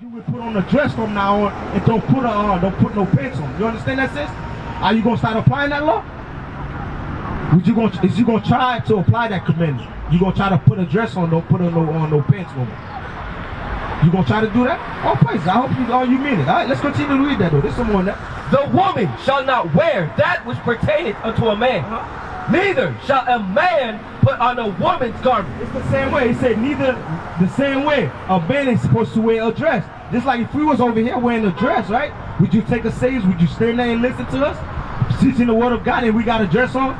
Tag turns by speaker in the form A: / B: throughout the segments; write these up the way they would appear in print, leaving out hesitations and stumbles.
A: You would put on a dress from now on and don't put no pants on. You understand that, sis? Are you gonna start applying that law? Is you gonna try to apply that commandment? You gonna try to put a dress on, don't put on no pants, woman. You gonna try to do that? Oh, praise! I hope you mean it. All right, let's continue to read that though. There's some more on that.
B: The woman shall not wear that which pertaineth unto a man. Neither shall a man put on a woman's garment.
A: It's the same way. He said neither the same way. A man is supposed to wear a dress. Just like if we was over here wearing a dress, right? Would you take a stage? Would you stand there and listen to us? Teaching the word of God and we got a dress on?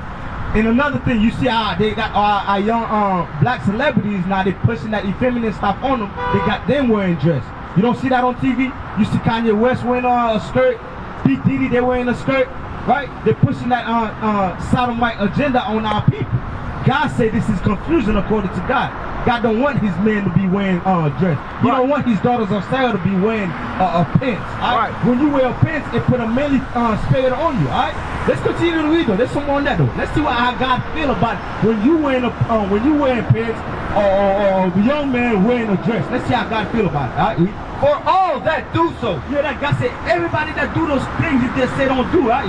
A: And another thing, you see how they got our young black celebrities now, they pushing that effeminate stuff on them. They got them wearing dress. You don't see that on TV? You see Kanye West wearing a skirt. P. Diddy, they wearing a skirt. Right? They're pushing that sodomite agenda on our people. God said this is confusion according to God. God don't want his men to be wearing dress. He don't want his daughters of Sarah to be wearing pants. Right? When you wear pants, it put a manly spirit on you. Alright? Let's continue to read though. There's some more on that though. Let's see how God feel about it when you wearing pants or a young man wearing a dress. Let's see how God feel about it. Alright?
B: For all that do so.
A: Yeah, that God said everybody that do those things he just said don't do. Right?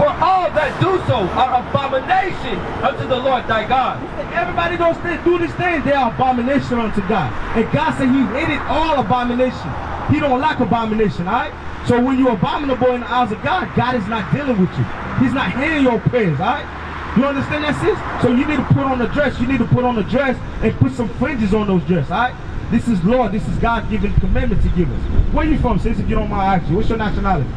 B: For all that do so are abomination unto the Lord thy God.
A: Everybody don't do these things, they are abomination unto God. And God said he hated all abomination. He don't like abomination, alright? So when you're abominable in the eyes of God, God is not dealing with you. He's not hearing your prayers, alright? You understand that, sis? So you need to put on a dress. You need to put on a dress and put some fringes on those dresses, alright? This is Lord, this is God given commandment to give us. Where you from, sis, if you don't mind asking? What's your nationality?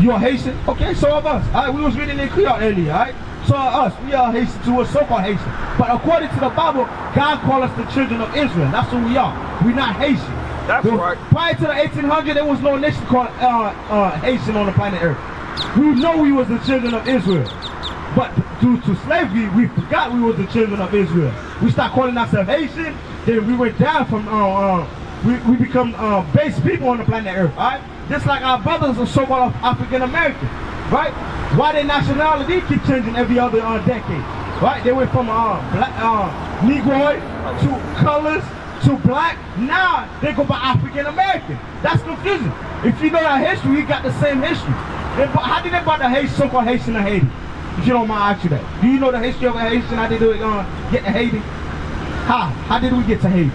A: You are Haitian? Okay, so of us. Alright, we was reading in Creole earlier, alright? So us, we are Haitian too, we're so-called Haitian. But according to the Bible, God called us the children of Israel. That's who we are. We're not Haitian.
B: That's right.
A: Prior to the 1800s, there was no nation called Haitian on the planet Earth. We know we was the children of Israel. But due to slavery, we forgot we were the children of Israel. We started calling ourselves Haitian, then we went down from, we become base people on the planet Earth, alright? Just like our brothers are so-called African American, right? Why their nationality keep changing every other decade, right? They went from black, Negroid to colors to black. Now they go by African American. That's confusing. If you know our history, we got the same history. How did they brought the so-called Haitian to Haiti? If you don't mind asking that. Do you know the history of Haitian? How did they get to Haiti? How did we get to Haiti?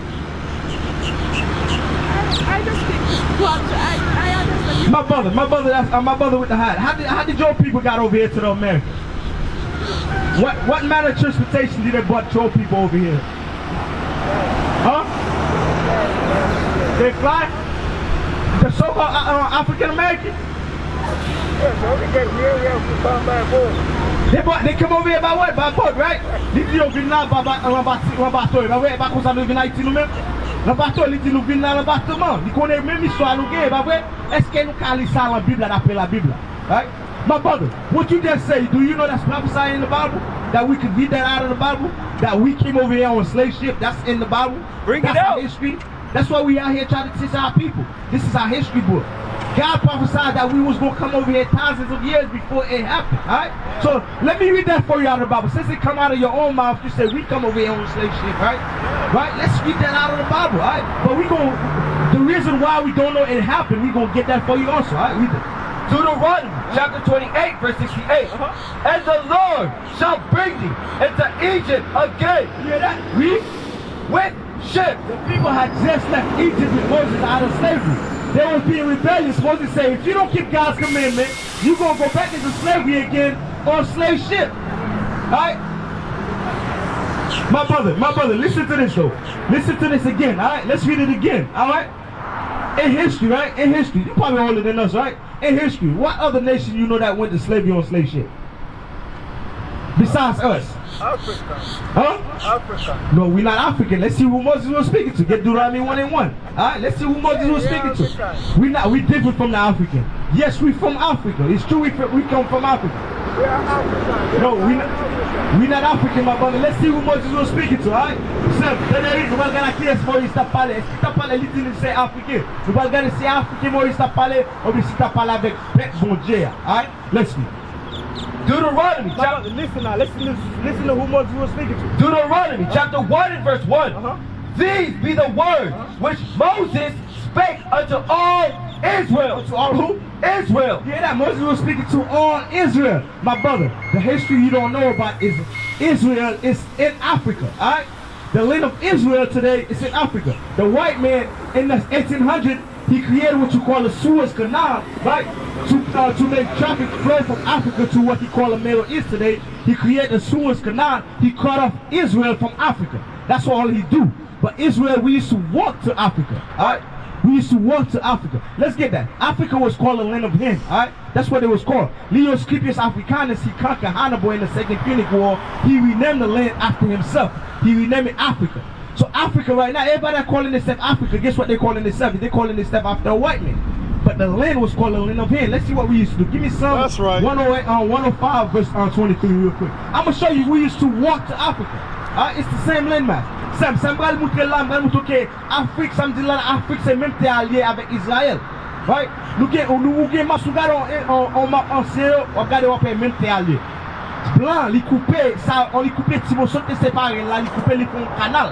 C: I just think I understand.
A: My brother, that's my brother with the hat. How did your people got over here to the Americas? What manner of transportation did they brought your people over here? Huh? They fly? The so-called African American?
D: Yeah, so they get here from by boat.
A: They come over here by what? By boat, right? Did you open now by bateau? By cause I'm living Haiti, no même. Le bateau, il dit nous venons dans le bâtiment. Il connaît même l'histoire, nous gagne, pas vrai? Est-ce que nous calons ça dans la Bible, d'après la Bible? Right? My brother, what you just say, do you know that's prophesied in the Bible? That we could read that out of the Bible? That we came over here on a slave ship? That's in the Bible?
B: Bring
A: that's
B: it out.
A: Our history. That's why we out here trying to teach our people. This is our history book. God prophesied that we was going to come over here thousands of years before it happened, alright? So, let me read that for you out of the Bible. Since it come out of your own mouth, you say, we come over here on a slave ship, right? Right? Let's read that out of the Bible, alright? But the reason why we don't know it happened, we going to get that for you also, alright? Read it.
B: Deuteronomy chapter 28 verse 68. And the Lord shall bring thee into Egypt again.
A: You hear that? Read.
B: With ships.
A: The people had just left Egypt with Moses out of slavery. They was being rebellious. Moses said, if you don't keep God's commandment, you're going to go back into slavery again on a slave ship. Alright? My brother, listen to this though. Listen to this again, alright? Let's read it again, alright? In history, right? In history, you're probably older than us, right? In history, what other nation you know that went to slavery on a slave ship? Besides us?
D: Africa.
A: Huh?
D: Africa.
A: No, we're not African. Let's see who Moses was speaking to. Get Deuteronomy 1:1. Alright, let's see who Moses was speaking to. We different from the African. Yes, we from Africa. It's true we come from Africa.
D: We are African.
A: No, we not African, my brother. Let's see who Moses was speaking to, alright? Sir, Frédéric, nous allons regarder qui est-ce que Moïse t'a parlé. Est-ce qu'il t'a parlé, il dit c'est africain? Nous allons regarder si Africain Moïse t'a parlé ou bien si t'a parlé avec bon Dieu, alright? Let's see.
B: Deuteronomy.
A: Listen now, listen to who Moses was speaking to.
B: Deuteronomy chapter 1 and verse 1. these be the words which Moses spake unto all Israel.
A: To all who?
B: Israel.
A: Yeah, that Moses was speaking to all Israel. My brother, the history you don't know about is Israel is in Africa, all right? The land of Israel today is in Africa. The white man in the 1800s, he created what you call the Suez Canal, right? To make traffic flow from Africa to what he called the Middle East today. He created the Suez Canal. He cut off Israel from Africa. That's all he do. But Israel, we used to walk to Africa, all right? We used to walk to Africa. Let's get that. Africa was called the land of him, all right? That's what it was called. Leo Scipius Africanus, he conquered Hannibal in the Second Punic War. He renamed the land after himself. He renamed it Africa. So Africa right now, everybody calling themselves Africa, guess what they're calling themselves? They're calling themselves after a white man. But the land was called the land of him. Let's see what we used to do. Give me some.
E: That's right.
A: 108, 105 verse 23 real quick. I'm going to show you we used to walk to Africa. It's the same landmass. Sam va le montrer là, va le montrer que Afrique, ça me dit là, Afrique c'est même t'es allié avec Israël. Right? Nous avons ma sougade en map ancien, on regarde on peut même t'es allié. Blanc, les coupé, ça, on les coupé, si vous sautez séparé là, les coupé les font canal.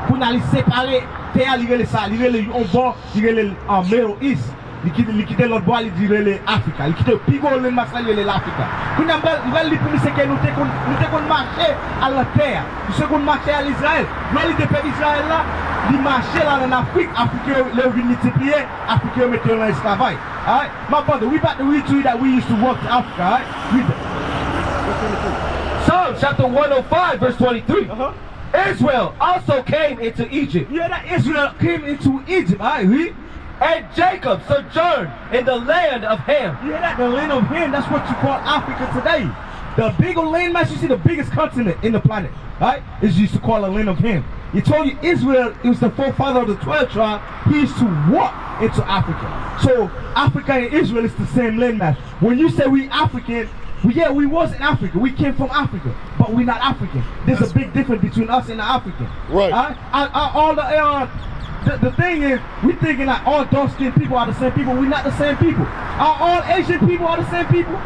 A: Pour aller séparer, t'es allié ça, il est on bord, il est en Middle East. Il quitte l'autre bois, il dirait l'Afrique. Il quitte Pigo, le Massal, il est l'Afrique. Nous avons dit pour nous, c'est que nous avons marché à la terre. Nous avons marché à l'Israël. Nous avons dit que l'Israël là, il marchait là en Afrique. Afrique, les multiplié, Afrique, mettait dans l'esclavage. Alright? My brother, we about to read to you that we used to walk to Africa. Alright? Read it.
B: Psalm chapter 105, verse 23. Israel also came into Egypt.
A: Yeah, that Israel came into Egypt. Alright, read.
B: And Jacob sojourned in the land of Ham.
A: Yeah, that the land of Ham, that's what you call Africa today. The bigger landmass, you see the biggest continent in the planet, right? Is used to call a land of Ham. He told you Israel, it was the forefather of the 12 tribe. He used to walk into Africa. So Africa and Israel is the same landmass. When you say we African, we was in Africa. We came from Africa, but we're not African. There's a big difference between us and the African.
E: Right.
A: All the thing is, we thinking that all dark-skinned people are the same people. We're not the same people. All Asian people are the same people.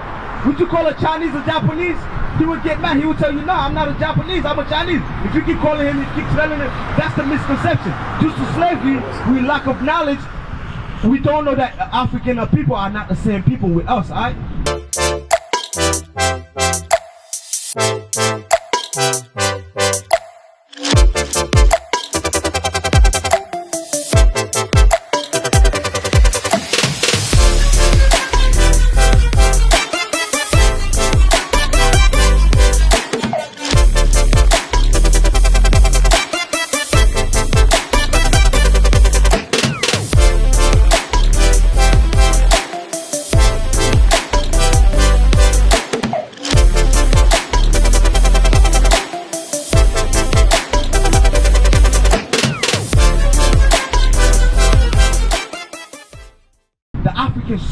A: Would you call a Chinese a Japanese? He would get mad. He would tell you, no, I'm not a Japanese, I'm a Chinese. If you keep calling him, you keep telling him, that's the misconception. Due to slavery, we lack of knowledge. We don't know that African people are not the same people with us, all right?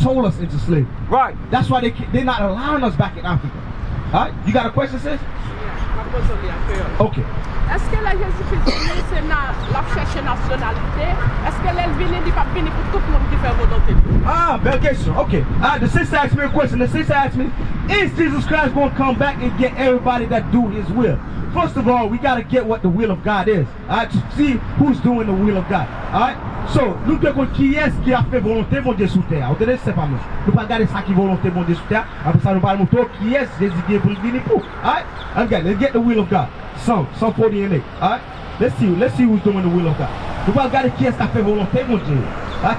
A: Sold us into slavery.
B: Right.
A: That's why they're not allowing us back in Africa. Alright? You got a question, sis? Okay.
C: Est-ce que la Jésus-Christ c'est la cherche nationalité? Est-ce que elle vient dit pas venir pour tout le monde qui fait volonté?
A: Ah, belle question. Okay. The sister asked me a question. The sister asked me, is Jesus Christ going to come back and get everybody that do his will? First of all, we got to get what the will of God is. Alright? To see who's doing the will of God. Alright? So, nous devons qui est-ce qui a fait volonté mon Dieu sous terre. Vous tenez, c'est pas moi. Nous pas regarder ça qui volonté mon Dieu sous terre. Après ça, nous parlons de qui est Jésus qui est pour venir pour. Alright? Again, let's get the will of God. Psalm 40 and 8. Alright? Let's see who's doing the will of God. Nous pas regarder qui est-ce qui a fait volonté mon Dieu.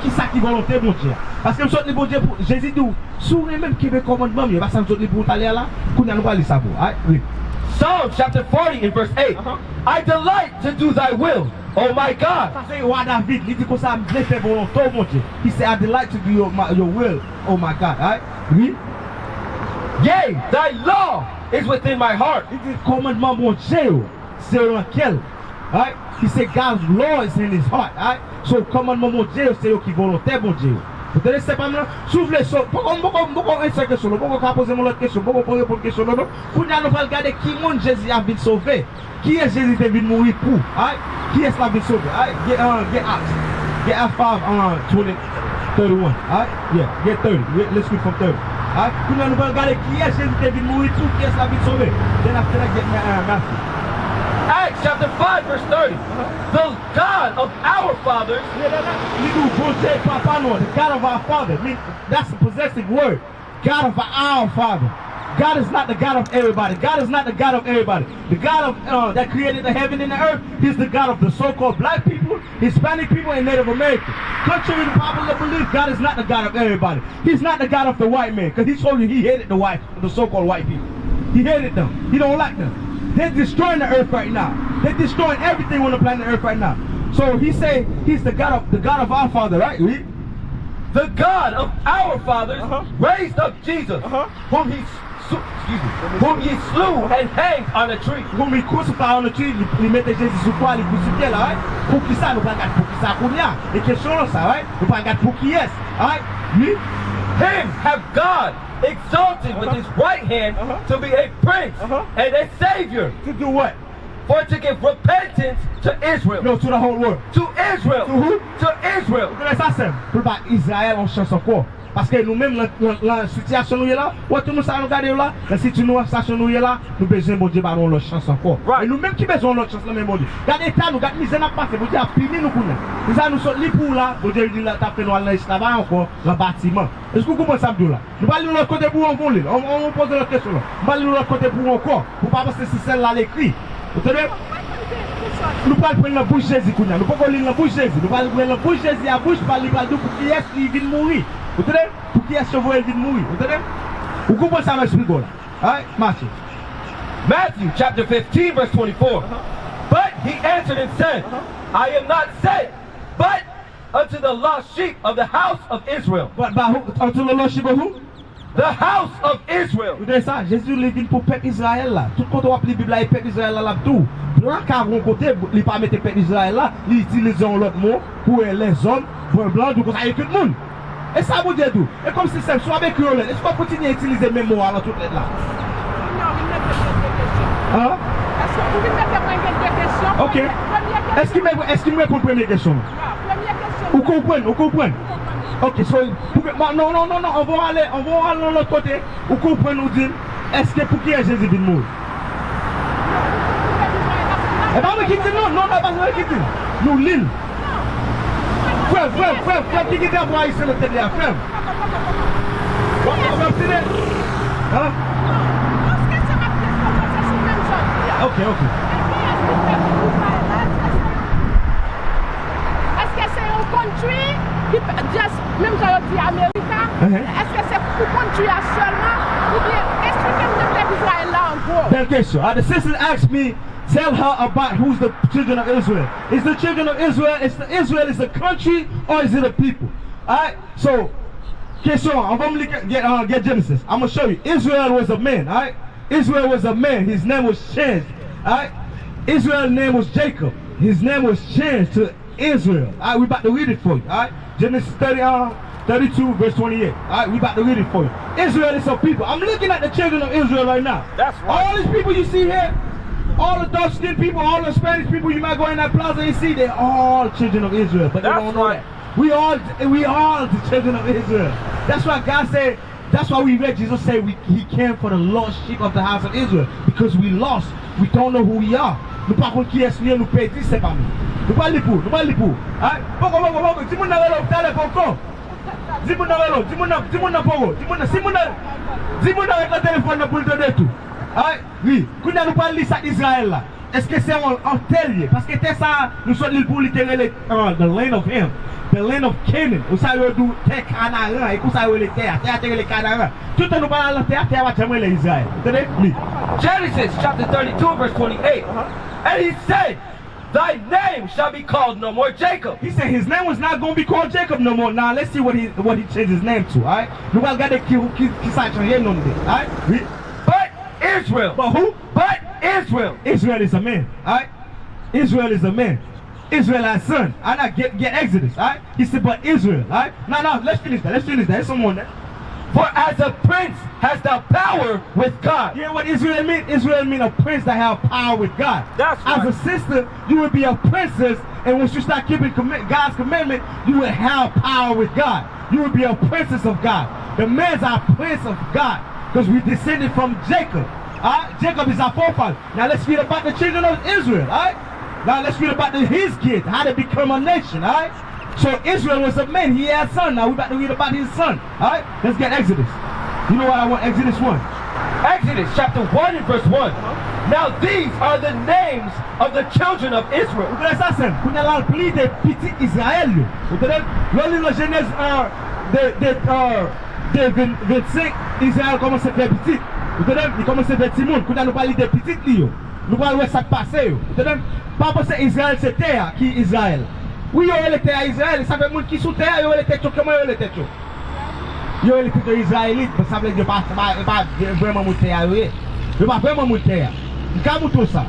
A: Qui ça qui volonté mon Dieu. Parce que nous sommes les bon Dieu pour Jésus dit, sous les mêmes qui veut commandement, il va s'en sortir pour aller là. Qu'on a nous pas les savoir. Alright? Oui.
B: Psalm chapter 40 in verse 8. I delight to do thy will, oh my God.
A: David, he said, I delight to do your will, oh my God. Right? Oui?
B: Yea, thy law is within my heart.
A: Commandement mon Dieu, c'est dans quel? Right? He said God's law is in his heart. Right? So commandement mon Dieu, c'est qui volonté mon Dieu. Vous tenez c'est pas mal. S'ouvre les choses. Pourquoi une question? Pourquoi poser mon autre question? Pourquoi poser pour question? Pour nous allons regarder qui monde Jésus a venu sauver. Qui est Jésus qui est venu mourir pour? Qui est-ce qui a venu sauver? Get out 5 20 31. Yeah, get 30. Let's read from 30. Pour nous regarder qui est Jésus qui est venu mourir pour? Qui est-ce qui a venu sauver? Then after that get Matthew.
B: Hey, Acts chapter 5 verse 30. The God of our fathers.
A: The God of our father. I mean, that's a possessive word. God of our father. God is not the God of everybody. God is not the God of everybody. The God of that created the heaven and the earth, He's the God of the so-called black people, Hispanic people, and Native Americans. Contrary to popular belief, God is not the God of everybody. He's not the God of the white man, because He told you He hated the so-called white people. He hated them. He don't like them. They're destroying the earth right now. They're destroying everything on the planet Earth right now. So He say He's the God of our Father, right? Read.
B: The God of our fathers raised up Jesus, whom He slew and hanged on a tree.
A: Whom He crucified on the tree, He mettait Jésus sur quoi, il crucifié là, right? Pour qui ça, nous pas pour qui ça qu'on y a. Les questions ça, right? Nous pas pour qui est, right? Lui,
B: Him have God exalted with His right hand to be a prince and a savior.
A: to do what?
B: For to give repentance to Israel.
A: No, to the whole world.
B: To Israel.
A: To who?
B: To Israel.
A: Vous connaissez ça, c'est pour pas Israël en chance encore. Parce que nous-mêmes, la situation nous est là, tout le monde nous regarde là, la situation nous est là, nous besoin de Dieu, nous l'autre chance encore.
B: Right.
A: Et nous-mêmes qui besoin de l'autre chance, même Dieu. Regardez l'État, nous regardons misère n'a pas fait, Dieu a fini nous connaître. C'est ça, nous sommes libres pour là, Dieu dit là, t'as fait nous aller esclavage encore, le bâtiment. Est-ce que vous comprenez ça, là? Nous pas aller de l'autre côté pour en voler, on pose la question là. Nous pas aller de l'autre côté pour encore, pour pas penser si celle-là l'écrit. Vous entendez? Nous pas prendre la bouche Jésus, nous pas lire la bouche Jésus, nous pas prendre la bouche Jésus à bouche, pas lire pour qui est-ce qui vient mourir. Vous entendez? Pour qui est-ce que vous vient mourir. Vous entendez? Vous comprenez ça, m'explique là. Alright, Matthew.
B: Matthew chapter 15 verse 24. But he answered and said, I am not sent, but unto the lost sheep of the house of Israel.
A: But by who? Unto the Lord sheep of who?
B: The house of Israel.
A: Vous entendez ça? Jésus il vient pour peuple Israël là. Tout quand on applique la Bible là, peuple Israël là tout. Blanc car on côté, il pas mettre peuple Israël là, il utilise l'autre mot pour les hommes, pour les blancs, tout ça avec tout le monde. Et ça vous dit tout. Et comme si c'est soit avec eux, est-ce qu'on continue à utiliser le même mot là tout là?
C: Non, il me pose des questions.
A: Hein?
C: Est-ce que vous me mettez quelques questions?
A: Ok. Est-ce qu'il me répond à la première question?
C: Première question.
A: Vous comprenez? Ok, so, non, on va aller de l'autre côté. Vous comprenez, nous dire, est-ce que pour qui est Jésus venu mourir? Eh bien, on quitte, non, pas besoin de quitter. Nous, l'île. Frère, qui quitte à voir ici le télé à frère? Hein? Ok.
C: Est-ce que c'est un country, même quand on dit Américain, est-ce que c'est pour country seulement ou bien expliquez-nous le peuple Israël là en gros?
A: That question. The sister asked me, tell her about who's the children of Israel. Is the children of Israel, Israel is the country or is it a people? Alright, so, question, I'm going to get Genesis. I'm going to show you. Israel was a man, alright? Israel was a man. His name was changed, alright? Israel's name was Jacob. His name was changed to Israel. Alright, we about to read it for you, alright? Genesis 32 verse 28. Alright, we about to read it for you. Israel is a people. I'm looking at the children of Israel right now.
B: That's right.
A: All these people you see here, all the dark-skinned people, all the Spanish people, you might go in that plaza and see, they're all children of Israel. But they don't know that. We all the children of Israel. That's why God said, that's why we read Jesus say He came for the lost sheep of the house of Israel. Because we lost. We don't know who we are. Nous pas contre qui est-ce nous paye, c'est pas nous. Nous pas les pour. Hein? Pourquoi, dis moi n'a pas l'hôpital pourquoi? Dis moi n'a pas l'hôpital, dis moi n'a pas dis moi avec le téléphone pour te dire tout. Hein? Oui, quand nous parlons d'Israël là. Est-ce que c'est un tel? Parce que c'est ça, nous sommes libres pour littéralement the land of him, the land of Canaan. Vous savez d'où terre Canaan et vous savez les terres les Canaan. Tout nous parle de la terre va jamais l'Israël. Vous entendez? Oui.
B: Genesis chapter 32 verse 28. And he said, thy name shall be called no more Jacob.
A: He said his name was not going to be called Jacob no more. Now let's see what he changed his name to. All right. Nous allons regarder qui ça change nom de. All right. Oui.
B: But Israel.
A: But who?
B: But Israel.
A: Israel is a man. All right. Israel is a man. Israel has son. I not get Exodus. All right. He said, but Israel. All right. Now let's finish that. There's someone there.
B: For as a prince has the power with God.
A: You know what Israel mean? Israel mean a prince that have power with God.
B: That's right.
A: As a sister, you would be a princess, and once you start keeping God's commandment, you would have power with God. You would be a princess of God. The man's our prince of God, because we descended from Jacob. Jacob is our forefather. Now let's read about the children of Israel. Now let's read about his kids, how they become a nation. So Israel was a man, he had a son. Now we're about to read about his son. Let's get Exodus. You know what I want? Exodus 1.
B: Exodus chapter 1 and verse 1. Now these are the names of the children of Israel.
A: Vous connaissez ça, c'est qu'on a là le pli des petits Israël. Vous connaissez? Là, le Genèse 25, Israël commence à faire petit. Vous connaissez? Il commence à faire petit monde. Qu'on a nous parlé des petites. Nous parlons de ça passé. Vous connaissez? Pas parce que Israël c'est terre qui Israël. Oui, il y a les terres Israël. Ça fait monde qui sous terre, il y a les têtes. Comment il y a les têtes? Il y a les têtes israélites. Ça veut dire pas vraiment mon terre. Il pas vraiment mon terre. Il a mouton ça.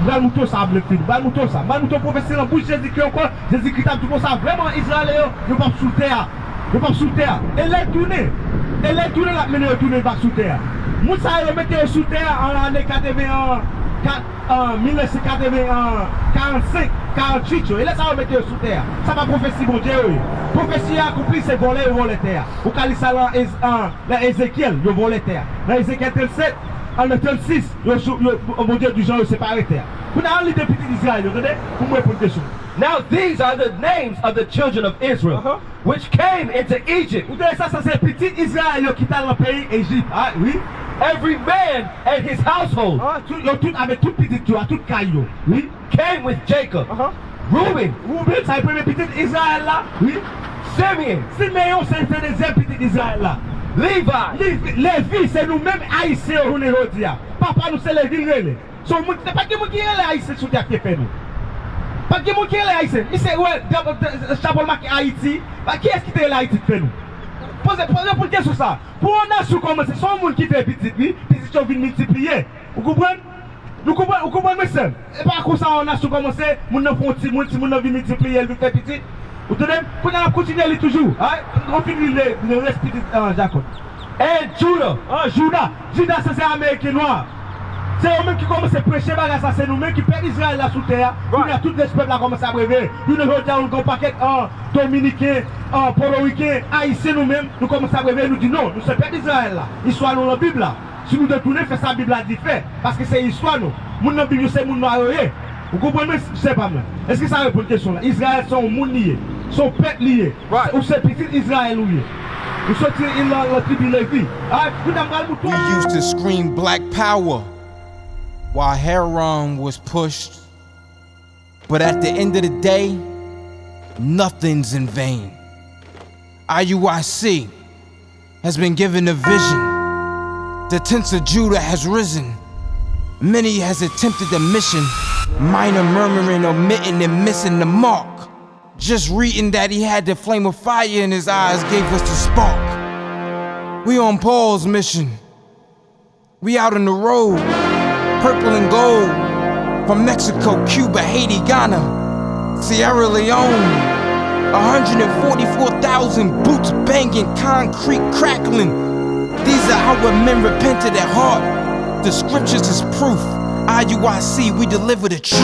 A: Il a mouton ça. Il a mouton ça. Il a mouton professeur en bouche Jésus-Christ encore. Jésus-Christ a tout ça. Vraiment Israël, il pas sous terre. Il pas sous terre. Et les tourner. Et les tourner la mener tourner pas sous terre. Moussa il mettait sous terre en l'année 1945, 48, et là ça va mettre sous terre. Ça va prophétie bon Dieu. Prophétie accomplie c'est voler terre. Ou quand il s'en dans Ézéchiel, il vole terre. Dans Ézéchiel 37, en 36, bon Dieu du genre séparé terre. Vous avez les députés d'Israël, vous regardez, pour moi pour question.
B: Now these are the names of the children of Israel, which came into Egypt.
A: Vous savez ça c'est petit Israël qui est dans le pays Égypte. Oui.
B: Every man and his household
A: avec tout petit tout, tout caillou. Oui.
B: Came with Jacob. Reuben,
A: ça est premier petit Israël là. Oui.
B: Simeon,
A: c'est le deuxième petit Israël là.
B: Levi,
A: Lévi, c'est nous-mêmes haïtiens on est aujourd'hui. Papa nous c'est Lévi relé. C'est pas que moi qui est haïtien sous terre qui fait nous. Pas que moi qui est haïtien. Il c'est ouais, Chabol marqué Haïti. Qui est-ce qui est Haïti fait nous? Posez pour question ça. Pour on a su commencer, c'est un monde qui fait petit, petit qui vient multiplier. Vous comprenez? Vous comprenez, monsieur? Et pas comme ça, on a su commencer, mon enfant, si mon vient multiplier, il fait petit. Vous tenez? Pour on continuer toujours. On finit le respect de Jacob.
B: And Judah.
A: Judah, c'est un Américain noir. C'est eux-mêmes qui commencent à prêcher, c'est nous-mêmes qui perdent Israël là sous terre. Nous, tout le peuple là commence à rêver. Nous, nous avons un paquet dominicain, portoricain, haïtien nous-mêmes. Nous commençons à rêver. Nous disons non, nous sommes perdre Israël là. Histoire nous dans la Bible là. Si nous détournons, fait ça, Bible a dit fait. Parce que c'est histoire nous. Nous, dans la Bible, c'est nous noir. Vous comprenez? C'est pas mal. Est-ce que ça répond à la question là? Israël sont monde liés, sont peuple liés. Ou c'est petit Israël lié. Nous sommes dans la tribu Lévi.
E: We used to scream black power while Heron was pushed. But at the end of the day, nothing's in vain. IUIC has been given a vision. The tents of Judah has risen. Many has attempted the mission, minor murmuring, omitting, and missing the mark. Just reading that he had the flame of fire in his eyes gave us the spark. We on Paul's mission. We out on the road, purple and gold, from Mexico, Cuba, Haiti, Ghana, Sierra Leone. 144,000 boots banging, concrete crackling. These are our men repented at heart. The scriptures is proof. IUIC, we deliver the truth.